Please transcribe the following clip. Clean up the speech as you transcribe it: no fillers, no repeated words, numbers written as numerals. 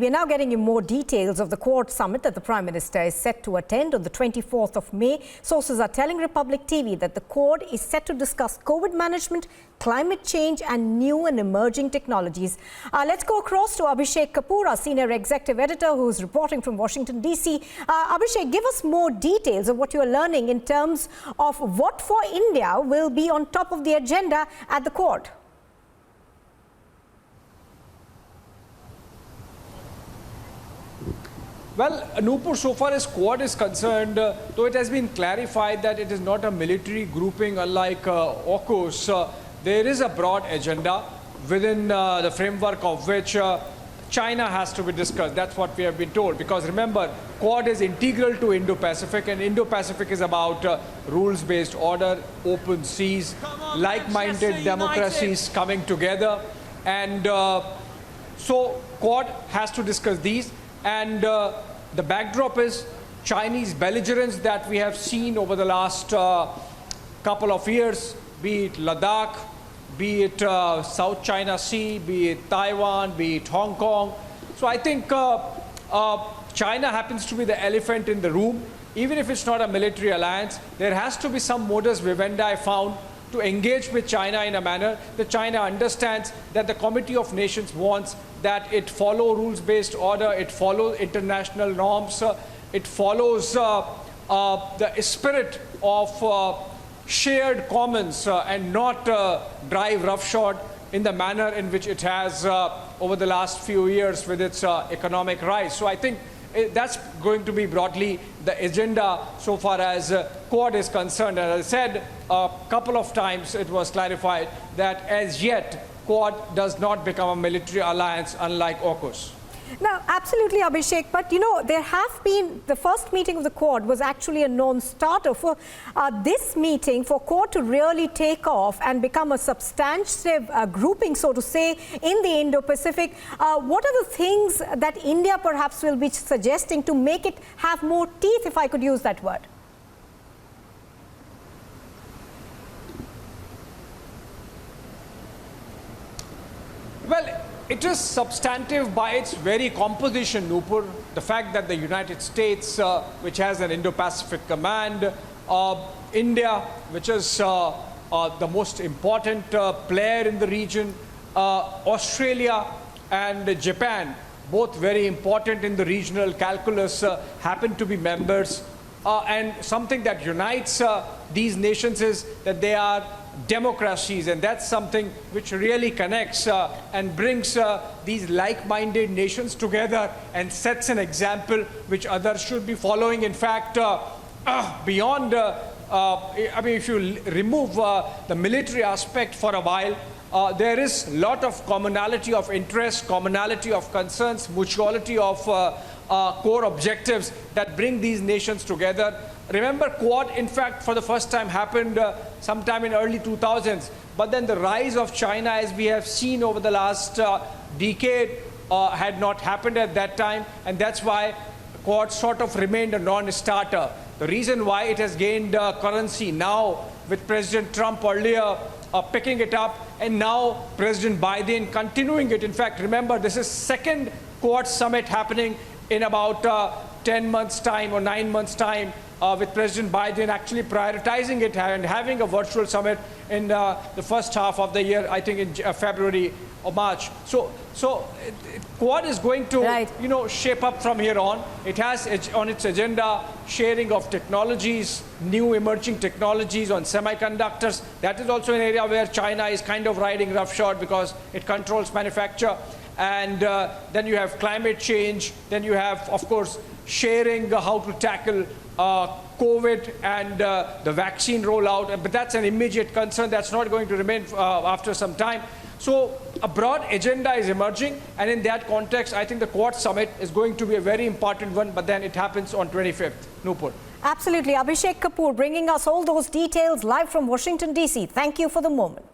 we are now getting you more details of the Quad summit that the Prime Minister is set to attend on the 24th of May. Sources are telling Republic TV that the Quad is set to discuss COVID management, climate change and new and emerging technologies. Let's go across to Abhishek Kapoor, our senior executive editor, who is reporting from Washington, D.C. Abhishek, give us more details of what you are learning in terms of what for India will be on top of the agenda at the Quad. Well, Nupur, so far as Quad is concerned, though it has been clarified that it is not a military grouping unlike AUKUS, there is a broad agenda within the framework of which China has to be discussed. That's what we have been told. Because remember, Quad is integral to Indo-Pacific, and Indo-Pacific is about rules-based order, open seas, like-minded democracies coming together. And so Quad has to discuss these. And the backdrop is Chinese belligerence that we have seen over the last couple of years, be it Ladakh, be it South China Sea, be it Taiwan, be it Hong Kong. So I think China happens to be the elephant in the room. Even if it's not a military alliance, there has to be some modus vivendi found to engage with China in a manner that China understands that the Committee of Nations wants that it follow rules-based order, it follows international norms, it follows the spirit of shared commons and not drive roughshod in the manner in which it has over the last few years with its economic rise. So I think that's going to be broadly the agenda so far as Quad is concerned. And as I said a couple of times, it was clarified that as yet Quad does not become a military alliance unlike AUKUS. Now, absolutely, Abhishek, but you know, there have been, the first meeting of the Quad was actually a non-starter. For this meeting, for Quad to really take off and become a substantive grouping, so to say, in the Indo-Pacific, what are the things that India perhaps will be suggesting to make it have more teeth, if I could use that word? Well, it is substantive by its very composition, Nupur. The fact that the United States, which has an Indo-Pacific command, India, which is the most important player in the region, Australia and Japan, both very important in the regional calculus, happen to be members. And something that unites these nations is that they are democracies, and that's something which really connects and brings these like-minded nations together and sets an example which others should be following. In fact, beyond, I mean, if you remove the military aspect for a while, there is a lot of commonality of interest, commonality of concerns, mutuality of core objectives that bring these nations together. Remember, Quad, in fact, for the first time happened sometime in early 2000s. But then the rise of China, as we have seen over the last decade, had not happened at that time. And that's why Quad sort of remained a non-starter. The reason why it has gained currency now, with President Trump earlier picking it up, and now President Biden continuing it. In fact, remember, this is second Quad summit happening in about 10 months' time or 9 months' time, with President Biden actually prioritizing it and having a virtual summit in the first half of the year, I think in February or March. So Quad is going to, you know, shape up from here on. It has on its agenda sharing of technologies, new emerging technologies on semiconductors. That is also an area where China is kind of riding roughshod because it controls manufacture. And then you have climate change. Then you have, of course, sharing how to tackle COVID and the vaccine rollout. But that's an immediate concern that's not going to remain after some time. So a broad agenda is emerging. And in that context, I think the Quad summit is going to be a very important one. But then it happens on 25th. Nupur. Absolutely. Abhishek Kapoor bringing us all those details live from Washington, D.C. Thank you for the moment.